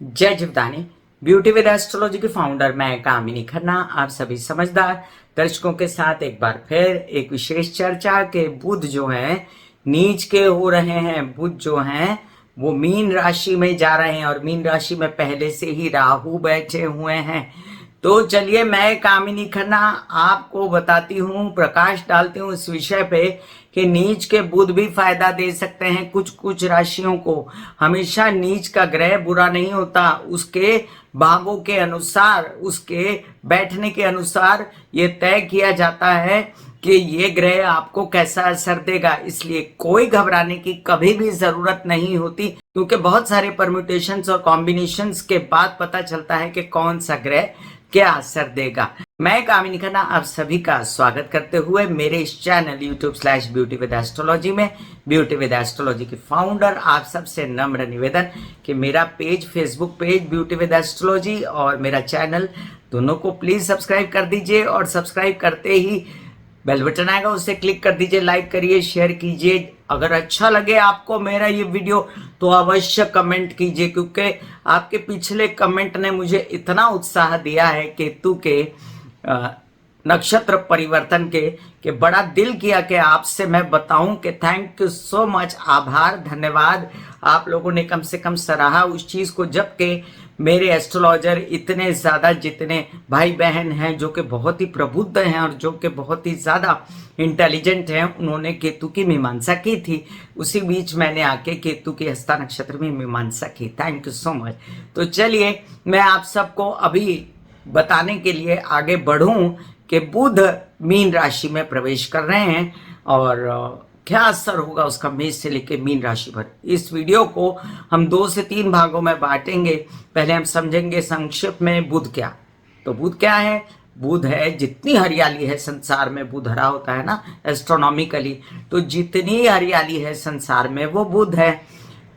जय Jivdani. Beauty with astrology के founder मैं कामिनी खन्ना आप सभी समझदार दर्शकों के साथ एक बार फिर एक विशेष चर्चा के बुध जो है नीच के हो रहे हैं। बुध जो हैं वो मीन राशि में जा रहे हैं और मीन राशि में पहले से ही राहु बैठे हुए हैं। तो चलिए मैं कामिनी खन्ना आपको बताती हूँ, प्रकाश डालती हूँ इस विषय पे कि नीच के बुध भी फायदा दे सकते हैं कुछ कुछ राशियों को। हमेशा नीच का ग्रह बुरा नहीं होता, उसके भावों के अनुसार, उसके बैठने के अनुसार ये तय किया जाता है कि ये ग्रह आपको कैसा असर देगा। इसलिए कोई घबराने की कभी भी जरूरत नहीं होती, क्योंकि बहुत सारे परम्यूटेशंस और कॉम्बिनेशंस के बाद पता चलता है कि कौन सा ग्रह क्या असर देगा। मैं कामिनी खन्ना आप सभी का स्वागत करते हुए मेरे इस चैनल YouTube/ब्यूटी विद एस्ट्रोलॉजी में ब्यूटी विद एस्ट्रोलॉजी के फाउंडर आप सबसे नम्र निवेदन कि मेरा page, Facebook page beauty with astrology और मेरा चैनल दोनों को प्लीज सब्सक्राइब कर दीजिए और सब्सक्राइब करते ही बेल बटन आएगा उसे क्लिक कर दीजिए, लाइक करिए, शेयर कीजिए। अगर अच्छा लगे आपको मेरा ये वीडियो तो अवश्य कमेंट कीजिए, क्योंकि आपके पिछले कमेंट ने मुझे इतना उत्साह दिया है केतु के नक्षत्र परिवर्तन के बड़ा दिल किया कि आपसे मैं बताऊं कि थैंक यू सो मच, आभार, धन्यवाद। आप लोगों ने कम से कम सराहा उस चीज को, जबकि मेरे एस्ट्रोलॉजर इतने ज्यादा, जितने भाई बहन हैं जो कि बहुत ही प्रबुद्ध हैं और जो कि बहुत ही ज्यादा इंटेलिजेंट हैं, उन्होंने केतु की मीमांसा की थी। उसी बीच मैंने आके केतु के हस्ता नक्षत्र में मीमांसा की। Thank you so much. तो चलिए मैं आप सबको अभी बताने के लिए आगे बढ़ूं कि बुध मीन राशि में प्रवेश कर रहे हैं और क्या असर होगा उसका मेष से लेकर मीन राशि पर। इस वीडियो को हम 2 से 3 भागों में बांटेंगे। पहले हम समझेंगे संक्षिप्त में बुध क्या। तो बुध क्या है? बुध है, जितनी हरियाली है संसार में, बुध हरा होता है ना एस्ट्रोनॉमिकली, तो जितनी हरियाली है संसार में वो बुध है।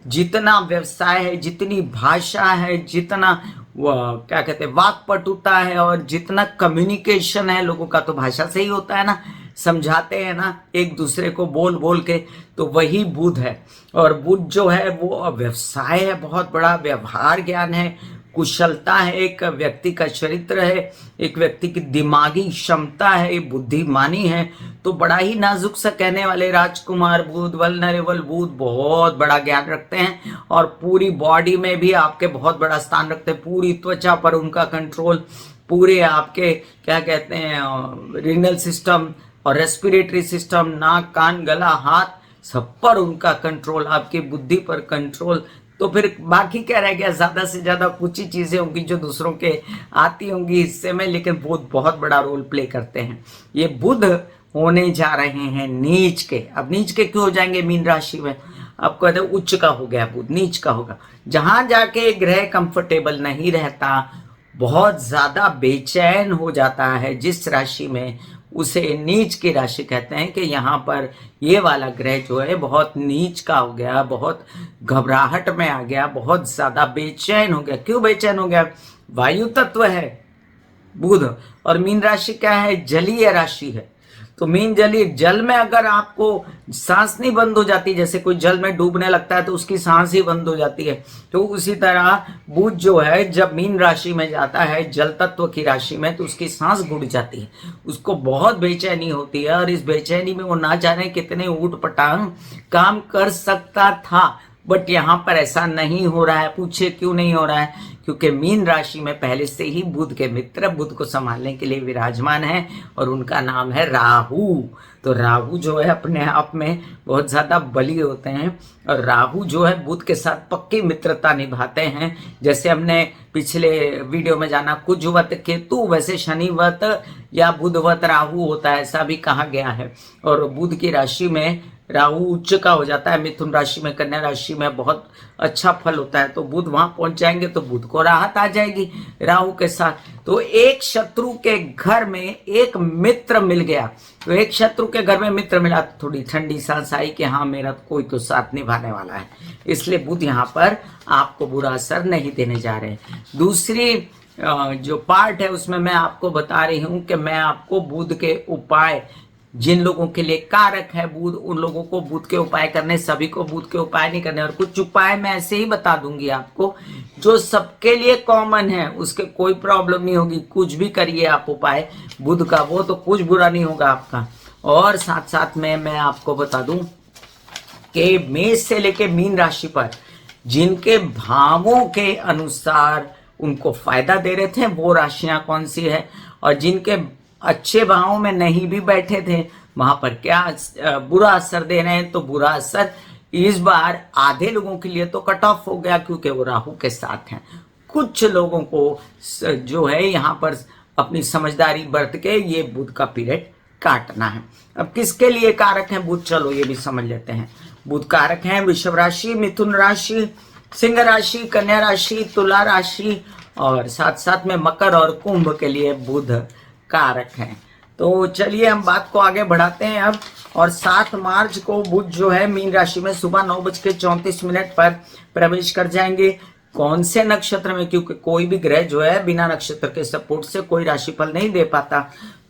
जितना व्यवसाय है, जितनी भाषा है, जितना क्या कहते हैं वाक्पटुता है और जितना कम्युनिकेशन है लोगों का, तो भाषा से ही होता है ना, समझाते हैं ना एक दूसरे को बोल बोल के, तो वही बुध है। और बुध जो है वो व्यवसाय है, बहुत बड़ा व्यवहार ज्ञान है, कुशलता है, एक व्यक्ति का चरित्र है, एक व्यक्ति की दिमागी क्षमता है, बुद्धिमानी है। तो बड़ा ही नाजुक सा कहने वाले राजकुमार बुध, वल्नरेबल बुध बहुत बड़ा ज्ञान रखते हैं और पूरी बॉडी में भी आपके बहुत बड़ा स्थान रखते हैं। पूरी त्वचा पर उनका कंट्रोल, पूरे आपके क्या कहते हैं रीनल सिस्टम और रेस्पिरेटरी सिस्टम, नाक, कान, गला, हाथ, सब पर उनका कंट्रोल, आपकी बुद्धि पर कंट्रोल। तो फिर बाकी क्या रह गया? ज्यादा से ज्यादा कुछ ही चीजें होंगी जो दूसरों के आती होंगी हिस्से में, लेकिन बुध बहुत बड़ा रोल प्ले करते हैं। ये बुध होने जा रहे हैं नीच के। अब नीच के क्यों हो जाएंगे मीन राशि में? अब कहते हैं उच्च का हो गया बुध, नीच का होगा। जहां जाके ग्रह कंफर्टेबल नहीं रहता, बहुत ज्यादा बेचैन हो जाता है जिस राशि में, उसे नीच की राशि कहते हैं। कि यहाँ पर ये वाला ग्रह जो है बहुत नीच का हो गया, बहुत घबराहट में आ गया, बहुत ज्यादा बेचैन हो गया। क्यों बेचैन हो गया? वायु तत्व है बुध और मीन राशि क्या है? जलीय राशि है। तो मीन जलीय, जल में अगर आपको सांस नहीं बंद हो जाती, जैसे कोई जल में डूबने लगता है तो उसकी सांस ही बंद हो जाती है, तो उसी तरह बुध जो है जब मीन राशि में जाता है, जल तत्व की राशि में, तो उसकी सांस घुट जाती है, उसको बहुत बेचैनी होती है। और इस बेचैनी में वो ना जाने कितने ऊट पटांग काम कर सकता था, बट यहाँ पर ऐसा नहीं हो रहा है। पूछे क्यों नहीं हो रहा है? क्योंकि मीन राशि में पहले से ही बुध के मित्र बुध को संभालने के लिए विराजमान है और उनका नाम है राहु। तो राहु जो है अपने आप में बहुत ज्यादा बली होते हैं और राहु जो है बुध के साथ पक्की मित्रता निभाते हैं। जैसे हमने पिछले वीडियो में जाना, कुजवत केतु वैसे शनिवत या बुधवत राहु होता है, ऐसा भी कहा गया है। और बुध की राशि में राहु उच्च का हो जाता है, मिथुन राशि में, कन्या राशि में बहुत अच्छा फल होता है। तो बुध वहां पहुंच जाएंगे तो बुध को राहत आ जाएगी राहु के साथ। तो एक शत्रु के घर में एक मित्र मिल गया, तो एक शत्रु के घर में मित्र मिला तो थोड़ी ठंडी सांस आई कि हाँ मेरा कोई तो साथ निभाने वाला है। इसलिए बुध यहाँ पर आपको बुरा असर नहीं देने जा रहे। दूसरी जो पार्ट है उसमें मैं आपको बता रही हूं कि मैं आपको बुध के उपाय जिन लोगों के लिए कारक है बुध, उन लोगों को बुध के उपाय करने, सभी को बुध के उपाय नहीं करने। और कुछ उपाय मैं ऐसे ही बता दूंगी आपको जो सबके लिए कॉमन है, उसके कोई प्रॉब्लम नहीं होगी। कुछ भी करिए आप उपाय बुध का, वो तो कुछ बुरा नहीं होगा आपका। और साथ साथ में मैं आपको बता दूं कि मेष से लेके मीन राशि पर जिनके भावों के अनुसार उनको फायदा दे रहे थे वो राशियां कौन सी है, और जिनके अच्छे भावों में नहीं भी बैठे थे वहां पर क्या बुरा असर दे रहे हैं। तो बुरा असर इस बार आधे लोगों के लिए तो कट ऑफ हो गया क्योंकि वो राहु के साथ हैं। कुछ लोगों को जो है यहाँ पर अपनी समझदारी बरत के ये बुध का पीरियड काटना है। अब किसके लिए कारक है बुध, चलो ये भी समझ लेते हैं। बुध कारक है वृषभ राशि, मिथुन राशि, सिंह राशि, कन्या राशि, तुला राशि और साथ साथ में मकर और कुंभ के लिए बुध कारक है। तो चलिए हम बात को आगे बढ़ाते हैं अब। और 7 मार्च को बुध जो है मीन राशि में सुबह 9:34 पर प्रवेश कर जाएंगे। कौन से नक्षत्र में, क्योंकि कोई भी ग्रह जो है बिना नक्षत्र के सपोर्ट से कोई राशिफल नहीं दे पाता,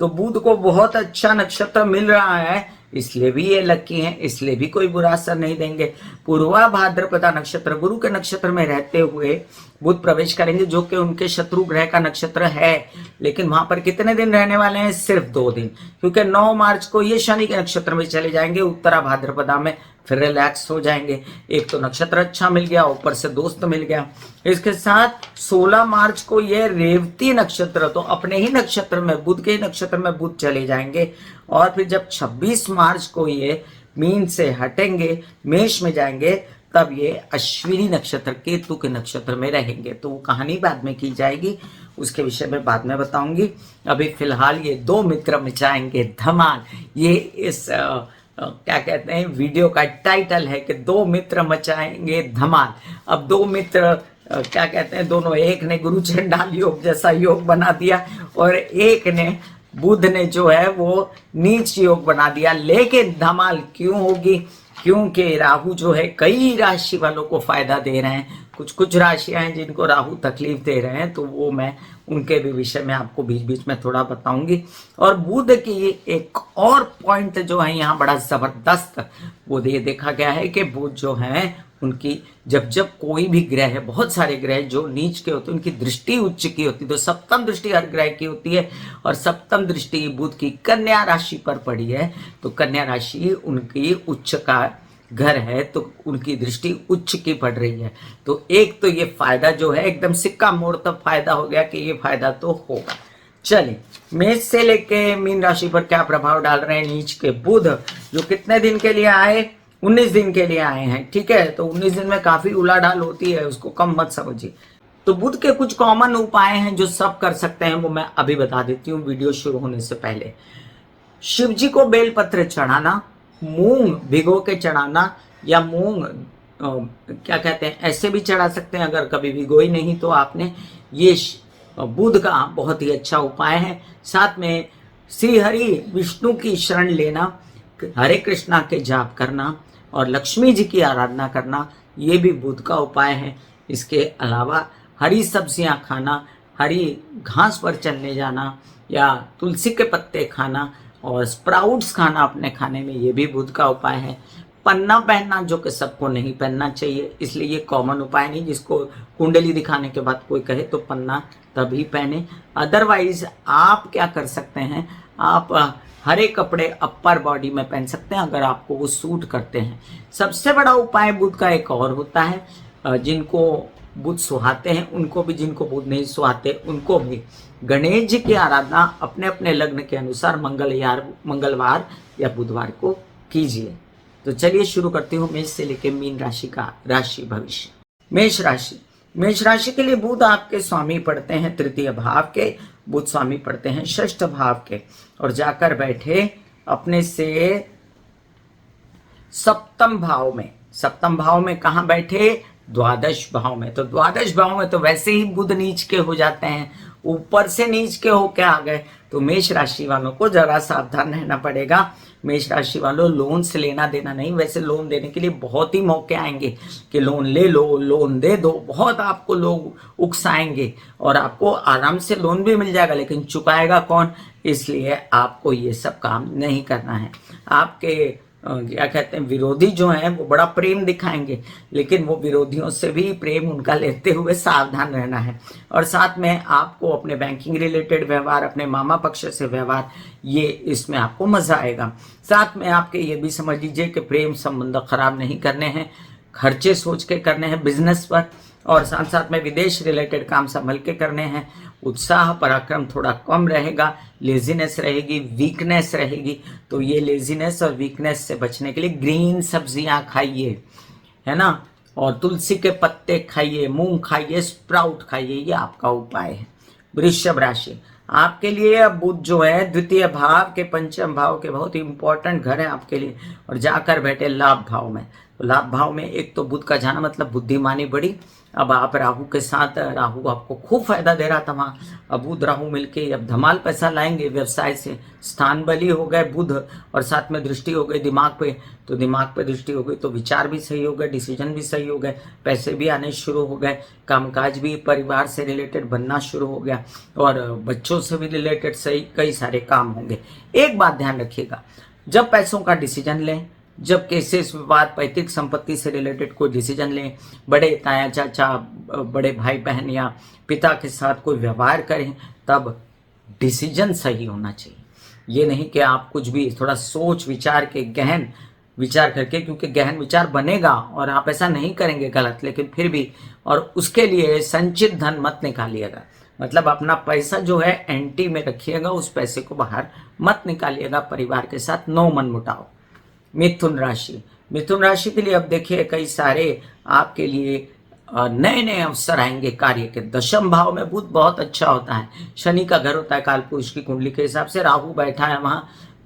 तो बुध को बहुत अच्छा नक्षत्र मिल रहा है, इसलिए भी ये लकी हैं, इसलिए भी कोई बुरा असर नहीं देंगे। पूर्वा भाद्रपदा नक्षत्र गुरु के नक्षत्र में रहते हुए बुध प्रवेश करेंगे, जो कि उनके शत्रु ग्रह का नक्षत्र है। लेकिन वहां पर कितने दिन रहने वाले हैं, सिर्फ 2 दिन, क्योंकि 9 मार्च को ये शनि के नक्षत्र में चले जाएंगे, उत्तरा भाद्रपदा में, फिर रिलैक्स हो जाएंगे। एक तो नक्षत्र अच्छा मिल गया, ऊपर से दोस्त मिल गया। इसके साथ 16 मार्च को ये रेवती नक्षत्र, तो अपने ही नक्षत्र में, बुध के ही नक्षत्र में बुध चले जाएंगे। और फिर जब 26 मार्च को ये मीन से हटेंगे, मेष में जाएंगे, तब ये अश्विनी नक्षत्र, केतु के नक्षत्र में रहेंगे। तो वो कहानी बाद में की जाएगी, उसके विषय में बाद में बताऊंगी। अभी फिलहाल ये 2 मित्र मचाएंगे धमाल। ये इस क्या कहते हैं वीडियो का टाइटल है कि 2 मित्र मचाएंगे धमाल। अब 2 मित्र क्या कहते हैं, दोनों, एक ने गुरु चंडाल योग जैसा योग बना दिया और एक ने बुध ने जो है वो नीच योग बना दिया। लेकिन धमाल क्यों होगी, क्योंकि राहु जो है कई राशि वालों को फायदा दे रहे हैं। कुछ राशियां हैं जिनको राहु तकलीफ दे रहे हैं, तो वो मैं उनके भी विषय में आपको बीच बीच में थोड़ा बताऊंगी। और बुध की एक और पॉइंट जो है यहाँ बड़ा जबरदस्त, वो ये देखा गया है कि बुध जो है उनकी जब कोई भी ग्रह है, बहुत सारे ग्रह जो नीच के होते हैं उनकी दृष्टि उच्च की होती है, तो सप्तम दृष्टि हर ग्रह की होती है। और सप्तम दृष्टि बुध की कन्या राशि पर पड़ी है, तो कन्या राशि उनकी उच्च का घर है, तो उनकी दृष्टि उच्च की पड़ रही है। तो एक तो ये फायदा जो है एकदम सिक्का मोड़ तब फायदा हो गया कि ये फायदा तो होगा। चलिए, मेष से लेके मीन राशि पर क्या प्रभाव डाल रहे हैं नीच के बुध, जो कितने दिन के लिए आए, 19 दिन के लिए आए हैं। ठीक है, तो 19 दिन में काफी उलाढाल होती है, उसको कम मत समझिए। तो बुध के कुछ कॉमन उपाय हैं जो सब कर सकते हैं, वो मैं अभी बता देती हूँ वीडियो शुरू होने से पहले। शिव जी को बेलपत्र चढ़ाना, मूंग भिगो के चढ़ाना, या मूंग क्या कहते हैं ऐसे भी चढ़ा सकते हैं, अगर कभी भिगो ही नहीं तो आपने। ये बुध का बहुत ही अच्छा उपाय है। साथ में श्री हरि विष्णु की शरण लेना, हरे कृष्णा के जाप करना और लक्ष्मी जी की आराधना करना, ये भी बुध का उपाय है। इसके अलावा हरी सब्जियां खाना, हरी घास पर चलने जाना या तुलसी के पत्ते खाना और स्प्राउट्स खाना अपने खाने में, ये भी बुध का उपाय है। पन्ना पहनना, जो कि सबको नहीं पहनना चाहिए, इसलिए ये कॉमन उपाय नहीं। जिसको कुंडली दिखाने के बाद कोई कहे तो पन्ना तभी पहने। अदरवाइज आप क्या कर सकते हैं, आप हरे कपड़े अपर बॉडी में पहन सकते हैं अगर आपको वो सूट करते हैं। सबसे बड़ा उपाय बुध का एक और होता है, जिनको बुध सुहाते हैं उनको भी, जिनको बुध नहीं सुहाते उनको भी गणेश जी की आराधना अपने अपने लग्न के अनुसार मंगलवार या बुधवार को कीजिए। तो चलिए शुरू करती हूँ मेष से लेकर मीन राशि का राशि भविष्य। मेष राशि के लिए बुध आपके स्वामी पढ़ते हैं 3य भाव के, बुध स्वामी पढ़ते हैं 6ठ भाव के, और जाकर बैठे अपने से 7म भाव में। 7म भाव में कहाँ बैठे, द्वादश भाव में। तो द्वादश भाव में तो वैसे ही बुध नीच के हो जाते हैं, ऊपर से नीच के होके आ गए। तो मेष राशि वालों को जरा सावधान रहना पड़ेगा। मेष राशि वालों, लोन से लेना देना नहीं, वैसे लोन देने के लिए बहुत ही मौके आएंगे कि लोन ले लो, लोन दे दो, बहुत आपको लोग उकसाएंगे और आपको आराम से लोन भी मिल जाएगा, लेकिन चुकाएगा कौन? इसलिए आपको ये सब काम नहीं करना है। आपके क्या कहते हैं, विरोधी जो हैं वो बड़ा प्रेम दिखाएंगे, लेकिन वो विरोधियों से भी प्रेम उनका लेते हुए सावधान रहना है। और साथ में आपको अपने बैंकिंग रिलेटेड व्यवहार, अपने मामा पक्ष से व्यवहार, ये इसमें आपको मजा आएगा। साथ में आपके ये भी समझ लीजिए कि प्रेम संबंध खराब नहीं करने हैं, खर्चे सोच के करने हैं बिजनेस पर, और साथ साथ में विदेश रिलेटेड काम संभल के करने हैं। उत्साह पराक्रम थोड़ा कम रहेगा, लेजीनेस रहेगी, वीकनेस रहेगी। तो ये लेजीनेस और वीकनेस से बचने के लिए ग्रीन सब्जियां खाइए, है ना, और तुलसी के पत्ते खाइए, मूंग खाइए, स्प्राउट खाइए, ये आपका उपाय है। वृषभ राशि, आपके लिए अब बुध जो है द्वितीय भाव के पंचम भाव के बहुत ही इंपॉर्टेंट घर है आपके लिए, और जाकर बैठे लाभ भाव में। तो लाभ भाव में एक तो बुध का जाना मतलब बुद्धिमानी बढ़ी। अब आप राहु के साथ, राहु आपको खूब फायदा दे रहा था वहां, अब बुध राहु मिलके अब धमाल पैसा लाएंगे व्यवसाय से। स्थान बली हो गए बुध, और साथ में दृष्टि हो गई दिमाग पे, तो दिमाग पे दृष्टि हो गई तो विचार भी सही हो गए, डिसीजन भी सही हो गए, पैसे भी आने शुरू हो गए, कामकाज भी परिवार से रिलेटेड बनना शुरू हो गया, और बच्चों से भी रिलेटेड सही कई सारे काम होंगे। एक बात ध्यान रखिएगा, जब पैसों का डिसीजन लें, जब केसेस विवाद पैतृक संपत्ति से रिलेटेड कोई डिसीजन लें, बड़े ताया चाचा, बड़े भाई बहन या पिता के साथ कोई व्यवहार करें, तब डिसीजन सही होना चाहिए। ये नहीं कि आप कुछ भी थोड़ा सोच विचार के, गहन विचार करके, क्योंकि गहन विचार बनेगा और आप ऐसा नहीं करेंगे गलत, लेकिन फिर भी, और उसके लिए संचित धन मत निकालिएगा। मतलब अपना पैसा जो है एंटी में रखिएगा, उस पैसे को बाहर मत निकालिएगा। परिवार के साथ नो मनमुटाव। मिथुन राशि, मिथुन राशि के लिए अब देखिए कई सारे आपके लिए नए नए अवसर आएंगे कार्य के। दशम भाव में बुध बहुत अच्छा होता है, शनि का घर होता है कालपुरुष की कुंडली के हिसाब से। राहु बैठा है वहां,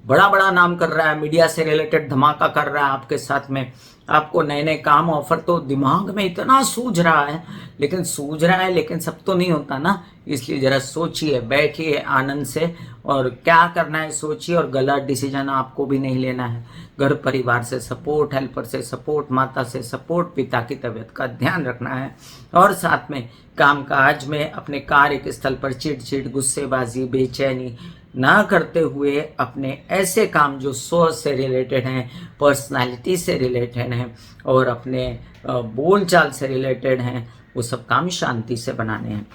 बड़ा बड़ा नाम कर रहा है, मीडिया से रिलेटेड धमाका कर रहा है आपके साथ में, आपको नए नए काम ऑफर। तो दिमाग में इतना सूझ रहा है, लेकिन सब तो नहीं होता ना, इसलिए जरा सोचिए, बैठिए आनंद से, और क्या करना है सोचिए, और गलत डिसीजन आपको भी नहीं लेना है। घर परिवार से सपोर्ट, हेल्पर से सपोर्ट, माता से सपोर्ट, पिता की तबीयत का ध्यान रखना है, और साथ में कामकाज में अपने कार्य के स्थल पर चिड़चिड़, गुस्सेबाजी, बेचैनी ना करते हुए अपने ऐसे काम जो सोच से रिलेटेड हैं, पर्सनालिटी से रिलेटेड हैं, और अपने बोलचाल से रिलेटेड हैं, वो सब काम शांति से बनाने हैं।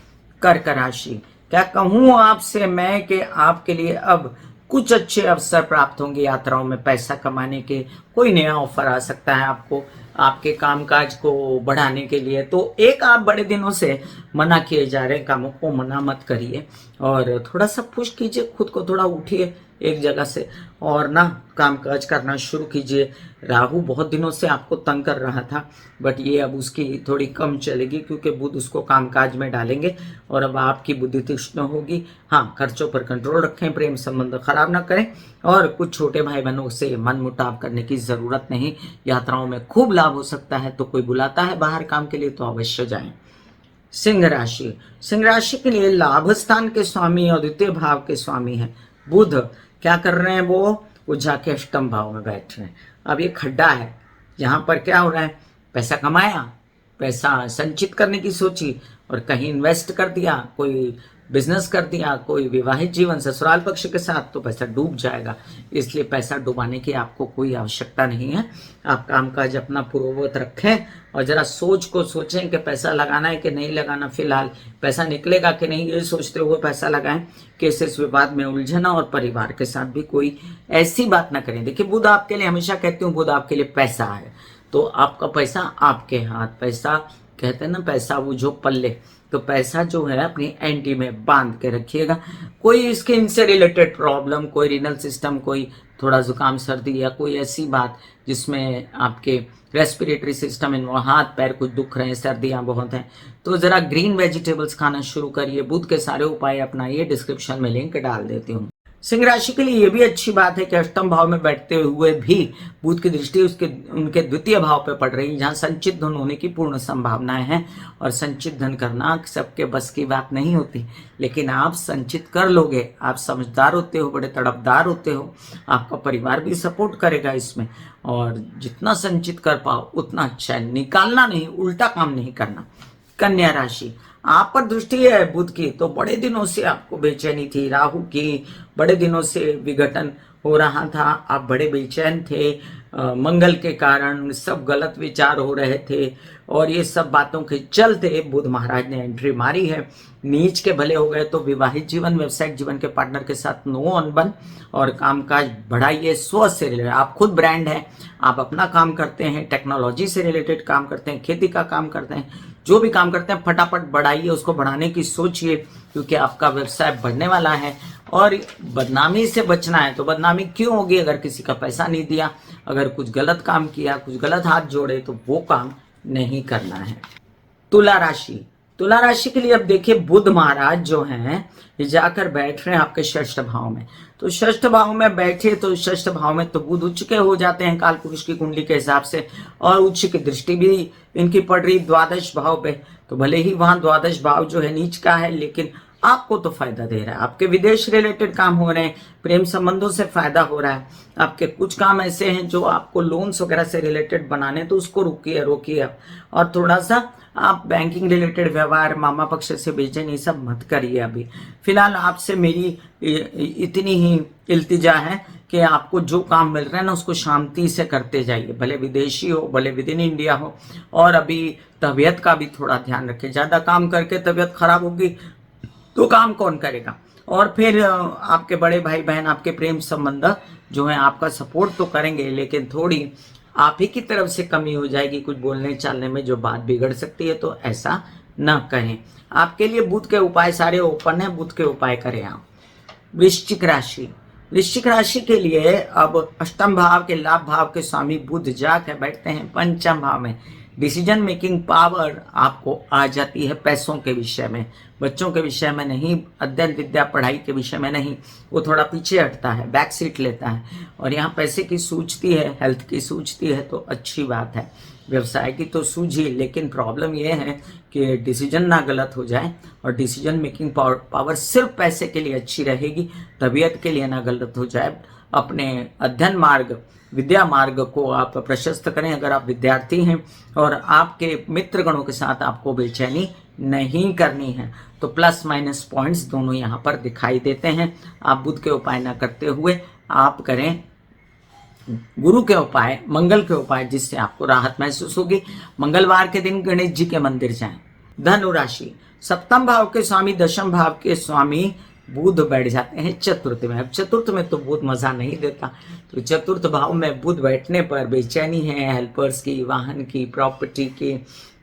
कर्क राशि, क्या कहूँ आपसे मैं कि आपके लिए अब कुछ अच्छे अवसर प्राप्त होंगे यात्राओं में पैसा कमाने के। कोई नया ऑफर आ सकता है आपको, आपके कामकाज को बढ़ाने के लिए। तो एक आप बड़े दिनों से मना किए जा रहे कामों को मना मत करिए, और थोड़ा सा पुश कीजिए खुद को, थोड़ा उठिए एक जगह से और ना कामकाज करना शुरू कीजिए। राहु बहुत दिनों से आपको तंग कर रहा था, बट ये अब उसकी थोड़ी कम चलेगी, क्योंकि बुध उसको कामकाज में डालेंगे और अब आपकी बुद्धि तीक्ष्ण होगी। हाँ, खर्चों पर कंट्रोल रखें, प्रेम संबंध खराब ना करें, और कुछ छोटे भाई बहनों से मन मुटाव करने की जरूरत नहीं। यात्राओं में खूब लाभ हो सकता है, तो कोई बुलाता है बाहर काम के लिए तो अवश्य जाएं। सिंह राशि, सिंह राशि के लिए लाभ स्थान के स्वामी और द्वितीय भाव के स्वामी हैं बुध। क्या कर रहे हैं वो जाके अष्टम भाव में बैठ रहे हैं। अब ये खड्डा है, यहाँ पर क्या हो रहा है, पैसा कमाया, पैसा संचित करने की सोची और कहीं इन्वेस्ट कर दिया, कोई बिजनेस कर दिया, कोई विवाहित जीवन ससुराल पक्ष के साथ, तो पैसा डूब जाएगा। इसलिए पैसा डुबाने की आपको कोई आवश्यकता नहीं है। आप कामकाज अपना पूर्ववत रखें और जरा सोच को सोचें कि पैसा लगाना है कि नहीं लगाना, फिलहाल पैसा निकलेगा कि नहीं, ये सोचते हुए पैसा लगाएं। केसेस विवाद में उलझना और परिवार के साथ भी कोई ऐसी बात ना करें। देखिए, बुध आपके लिए, हमेशा कहती हूँ, बुध आपके लिए पैसा है, तो आपका पैसा आपके हाथ। पैसा कहते हैं ना, पैसा वो जो पल्ले, तो पैसा जो है अपनी एंटी में बांध के रखिएगा। कोई स्किन से रिलेटेड प्रॉब्लम, कोई रीनल सिस्टम, कोई थोड़ा जुकाम सर्दी या कोई ऐसी बात जिसमें आपके रेस्पिरेटरी सिस्टम में हाथ पैर कुछ दुख रहे हैं, सर्दियां बहुत हैं, तो जरा ग्रीन वेजिटेबल्स खाना शुरू करिए। बुध के सारे उपाय अपनाइए, डिस्क्रिप्शन में लिंक डाल देती हूँ। सिंह राशि के लिए ये भी अच्छी बात है कि अष्टम भाव में बैठते हुए भी बुध की दृष्टि उनके द्वितीय भाव पे पड़ रही है, जहां संचित धन होने की पूर्ण संभावनाएं हैं। और संचित धन करना सबके बस की बात नहीं होती, लेकिन आप संचित कर लोगे। आप समझदार होते हो, बड़े तड़पदार होते हो, आपका परिवार भी सपोर्ट करेगा इसमें। और जितना संचित कर पाओ उतना अच्छा है, निकालना नहीं, उल्टा काम नहीं करना। कन्या राशि, आप पर दृष्टि है बुध की, तो बड़े दिनों से आपको बेचैनी थी, राहु की, बड़े दिनों से विघटन हो रहा था, आप बड़े बेचैन थे, मंगल के कारण सब गलत विचार हो रहे थे। और ये सब बातों के चलते बुध महाराज ने एंट्री मारी है। नीच के भले हो गए तो विवाहित जीवन, व्यवसायिक जीवन के पार्टनर के साथ नो अनबन और कामकाज बढ़ाइए। स्व से रिलेटेड, आप खुद ब्रांड है, आप अपना काम करते हैं, टेक्नोलॉजी से रिलेटेड काम करते हैं, खेती का काम करते हैं, जो भी काम करते हैं फटाफट बढ़ाइए, उसको बढ़ाने की सोचिए, क्योंकि आपका व्यवसाय बढ़ने वाला है। और बदनामी से बचना है तो बदनामी क्यों होगी? अगर किसी का पैसा नहीं दिया, अगर कुछ गलत काम किया, कुछ गलत हाथ जोड़े, तो वो काम नहीं करना है। तुला राशि, तुला राशि के लिए अब देखिए बुध महाराज जो हैं ये जाकर बैठ रहे हैं आपके षष्ठ भाव में। तो षष्ठ भाव में बैठे तो षष्ठ भाव में तो बुध उच्च के हो जाते हैं काल पुरुष की कुंडली के हिसाब से, और उच्च की दृष्टि भी इनकी पड़ रही द्वादश भाव पे। तो भले ही वहां द्वादश भाव जो है नीच का है, लेकिन आपको तो फायदा दे रहा है। आपके विदेश रिलेटेड काम हो रहे हैं, प्रेम संबंधों से फायदा हो रहा है। आपके कुछ काम ऐसे हैं जो आपको लोन्स वगैरह से रिलेटेड बनाने, तो उसको रोकिए। और थोड़ा सा आप बैंकिंग रिलेटेड व्यवहार, मामा पक्ष से बेचैनी, सब मत करिए। अभी फिलहाल आपसे मेरी इतनी ही इल्तिजा है कि आपको जो काम मिल रहा है ना उसको शांति से करते जाइए, भले विदेशी हो, भले विद इन इंडिया हो। और अभी तबीयत का भी थोड़ा ध्यान रखें, ज्यादा काम करके तबीयत खराब होगी तो काम कौन करेगा? और फिर आपके बड़े भाई बहन, आपके प्रेम संबंध जो है आपका सपोर्ट तो करेंगे, लेकिन थोड़ी आप ही की तरफ से कमी हो जाएगी कुछ बोलने चालने में, जो बात बिगड़ सकती है। तो ऐसा न कहें। आपके लिए बुध के उपाय सारे ओपन है, बुध के उपाय करें आप। वृश्चिक राशि, वृश्चिक राशि के लिए अब अष्टम भाव के लाभ भाव के स्वामी बुध जाकर बैठते हैं पंचम भाव में। डिसीजन मेकिंग पावर आपको आ जाती है पैसों के विषय में, बच्चों के विषय में नहीं, अध्ययन विद्या पढ़ाई के विषय में नहीं। वो थोड़ा पीछे हटता है, बैक सीट लेता है। और यहाँ पैसे की सूझती है, हेल्थ की सूझती है, तो अच्छी बात है। व्यवसाय की तो सूझी, लेकिन प्रॉब्लम ये है कि डिसीजन ना गलत हो जाए। और डिसीजन मेकिंग पावर सिर्फ पैसे के लिए अच्छी रहेगी, तबीयत के लिए ना गलत हो जाए। अपने अध्ययन मार्ग, विद्या मार्ग को आप प्रशस्त करें अगर आप विद्यार्थी हैं, और आपके मित्रगणों के साथ आपको बेचैनी नहीं करनी है। तो प्लस माइनस पॉइंट्स दोनों यहाँ पर दिखाई देते हैं। आप बुध के उपाय ना करते हुए आप करें गुरु के उपाय, मंगल के उपाय, जिससे आपको राहत महसूस होगी। मंगलवार के दिन गणेश जी के मंदिर जाएं। धनु राशि, सप्तम भाव के स्वामी, दशम भाव के स्वामी बुध बैठ जाते हैं चतुर्थ में। अब चतुर्थ में तो बुध मजा नहीं देता, तो चतुर्थ भाव में बुध बैठने पर बेचैनी है, हेल्पर्स की, वाहन की, प्रॉपर्टी की,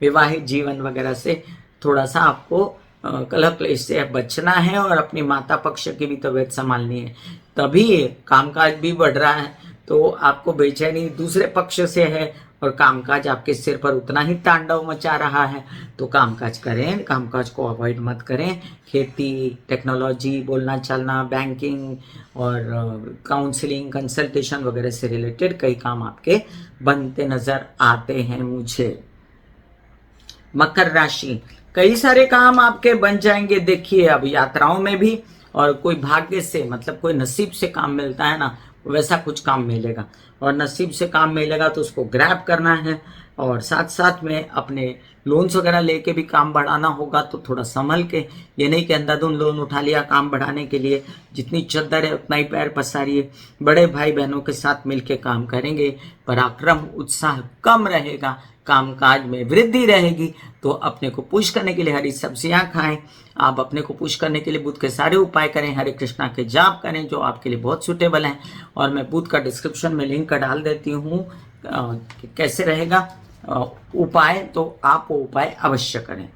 विवाहित जीवन वगैरह से थोड़ा सा आपको कलह क्लेश से बचना है। और अपनी माता पक्ष की भी तबीयत संभालनी है। तभी कामकाज भी बढ़ रहा है, तो आपको बेचैनी दूसरे पक्ष से है, और कामकाज आपके सिर पर उतना ही तांडव मचा रहा है। तो कामकाज करें, कामकाज को अवॉइड मत करें। खेती, टेक्नोलॉजी, बोलना चालना, बैंकिंग और काउंसलिंग, कंसल्टेशन वगैरह से रिलेटेड कई काम आपके बनते नजर आते हैं मुझे। मकर राशि, कई सारे काम आपके बन जाएंगे। देखिए अब यात्राओं में भी, और कोई भाग्य से, मतलब कोई नसीब से काम मिलता है ना, वैसा कुछ काम मिलेगा। और नसीब से काम मिलेगा तो उसको ग्रैब करना है। और साथ साथ में अपने लोन्स वगैरह लेके भी काम बढ़ाना होगा, तो थोड़ा संभल के। ये नहीं कि अंधाधुंध लोन उठा लिया काम बढ़ाने के लिए, जितनी चद्दर है उतना ही पैर पसारिए। बड़े भाई बहनों के साथ मिलके काम करेंगे, पराक्रम उत्साह कम रहेगा, कामकाज में वृद्धि रहेगी। तो अपने को पुश करने के लिए हरी सब्जियां खाएं। आप अपने को पुश करने के लिए बुध के सारे उपाय करें, हरे कृष्णा के जाप करें, जो आपके लिए बहुत सूटेबल हैं। और मैं बुध का डिस्क्रिप्शन में लिंक डाल देती हूँ कैसे रहेगा उपाय, तो आप वो उपाय अवश्य करें।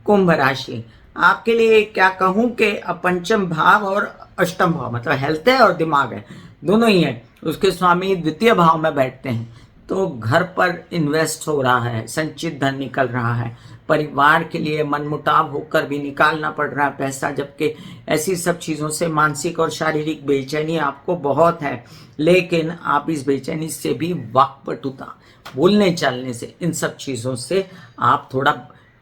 कुंभ राशि, आपके लिए क्या कहूँ कि पंचम भाव और अष्टम भाव, मतलब हेल्थ है और दिमाग है, दोनों ही है, उसके स्वामी द्वितीय भाव में बैठते हैं। तो घर पर इन्वेस्ट हो रहा है, संचित धन निकल रहा है, परिवार के लिए मनमुटाव होकर भी निकालना पड़ रहा है पैसा, जबकि ऐसी सब चीज़ों से मानसिक और शारीरिक बेचैनी आपको बहुत है। लेकिन आप इस बेचैनी से भी वाक्पटुता, बोलने चालने से, इन सब चीज़ों से आप थोड़ा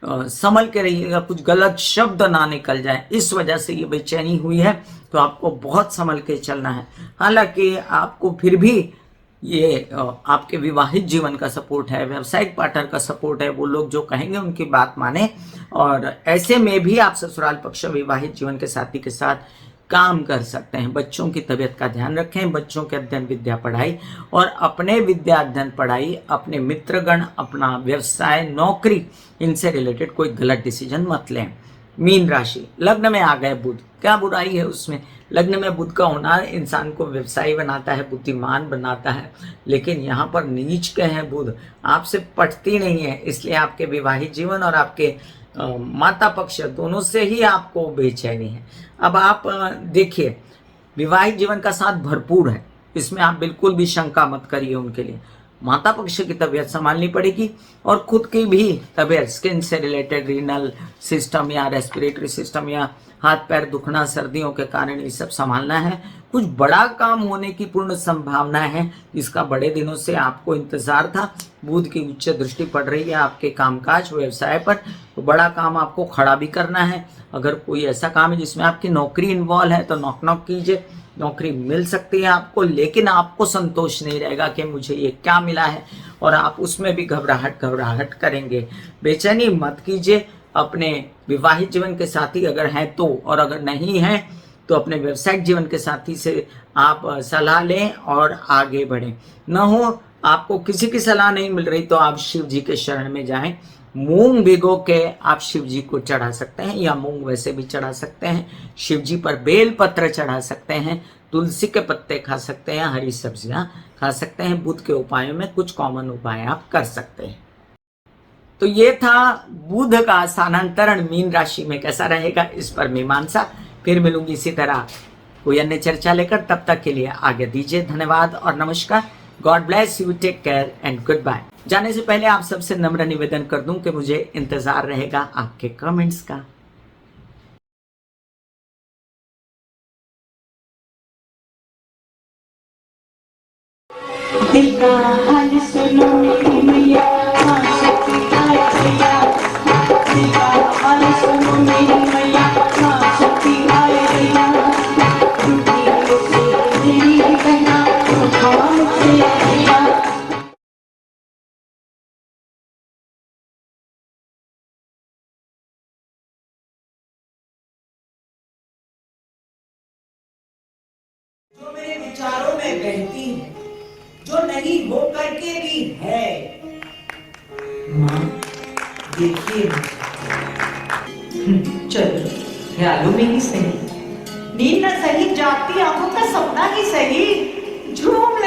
संभल के रहिएगा, कुछ गलत शब्द ना निकल जाए, इस वजह से ये बेचैनी हुई है। तो आपको बहुत संभल के चलना है। हालांकि आपको फिर भी ये आपके विवाहित जीवन का सपोर्ट है, व्यावसायिक पार्टनर का सपोर्ट है, वो लोग जो कहेंगे उनकी बात माने। और ऐसे में भी आप ससुराल पक्ष विवाहित जीवन के साथी के साथ काम कर सकते हैं। बच्चों की तबीयत का ध्यान रखें, बच्चों के अध्ययन विद्या पढ़ाई और अपने विद्या अध्ययन पढ़ाई, अपने मित्रगण, अपना व्यवसाय, नौकरी, इनसे रिलेटेड कोई गलत डिसीजन मत लें। मीन राशि, लग्न में आ गए बुध, क्या बुराई है उसमें? लग्न में बुध का होना इंसान को व्यवसायी बनाता है, बुद्धिमान बनाता है, लेकिन यहाँ पर नीच के हैं बुध, आपसे पटती नहीं है, इसलिए आपके विवाहित जीवन और आपके माता पक्ष दोनों से ही आपको बेचैनी है। अब आप देखिए, विवाहित जीवन का साथ भरपूर है, इसमें आप बिल्कुल भी शंका मत करिए उनके लिए। माता पक्ष की तबीयत संभालनी पड़ेगी और खुद की भी तबीयत, स्किन से रिलेटेड, रीनल सिस्टम या रेस्पिरेटरी सिस्टम या हाथ पैर दुखना, सर्दियों के कारण ये सब संभालना है। कुछ बड़ा काम होने की पूर्ण संभावना है, जिसका बड़े दिनों से आपको इंतजार था। बुध की उच्च दृष्टि पड़ रही है आपके कामकाज, व्यवसाय पर, तो बड़ा काम आपको खड़ा भी करना है। अगर कोई ऐसा काम है जिसमें आपकी नौकरी इन्वॉल्व है तो नॉक नॉक कीजिए, नौकरी मिल सकती है आपको, लेकिन आपको संतोष नहीं रहेगा कि मुझे ये क्या मिला है, और आप उसमें भी घबराहट करेंगे। बेचैनी मत कीजिए। अपने विवाहित जीवन के साथी अगर हैं तो, और अगर नहीं हैं तो अपने व्यवसायिक जीवन के साथी से आप सलाह लें और आगे बढ़ें। न हो आपको किसी की सलाह नहीं मिल रही तो आप शिव जी के शरण में जाएं। मूंग भिगो के आप शिव जी को चढ़ा सकते हैं, या मूंग वैसे भी चढ़ा सकते हैं। शिव जी पर बेल पत्र चढ़ा सकते हैं, तुलसी के पत्ते खा सकते हैं, हरी सब्जियां खा सकते हैं। बुध के उपायों में कुछ कॉमन उपाय आप कर सकते हैं। तो ये था बुध का स्थानांतरण मीन राशि में कैसा रहेगा, इस पर मीमांसा। फिर मिलूंगी इसी तरह कोई अन्य चर्चा लेकर, तब तक के लिए आगे दीजिए। धन्यवाद और नमस्कार। God bless you, take care and goodbye. जाने से पहले आप सबसे नम्र निवेदन कर दूं कि मुझे इंतजार रहेगा आपके कमेंट्स का। दिल का हाल सुनो मेरी मैया, शक्ति आए भैया। दिल का हाल सुनो मेरी मैया, शक्ति आए भैया। दुनिया से मेरी बहना, हम से भैया। जो मेरे विचारों में बहती है, जो नहीं हो करके भी है, माँ देखिए। चलो ख्यालों में ही सही, नींद न सही, जागती आंखों का सपना ही सही, झूम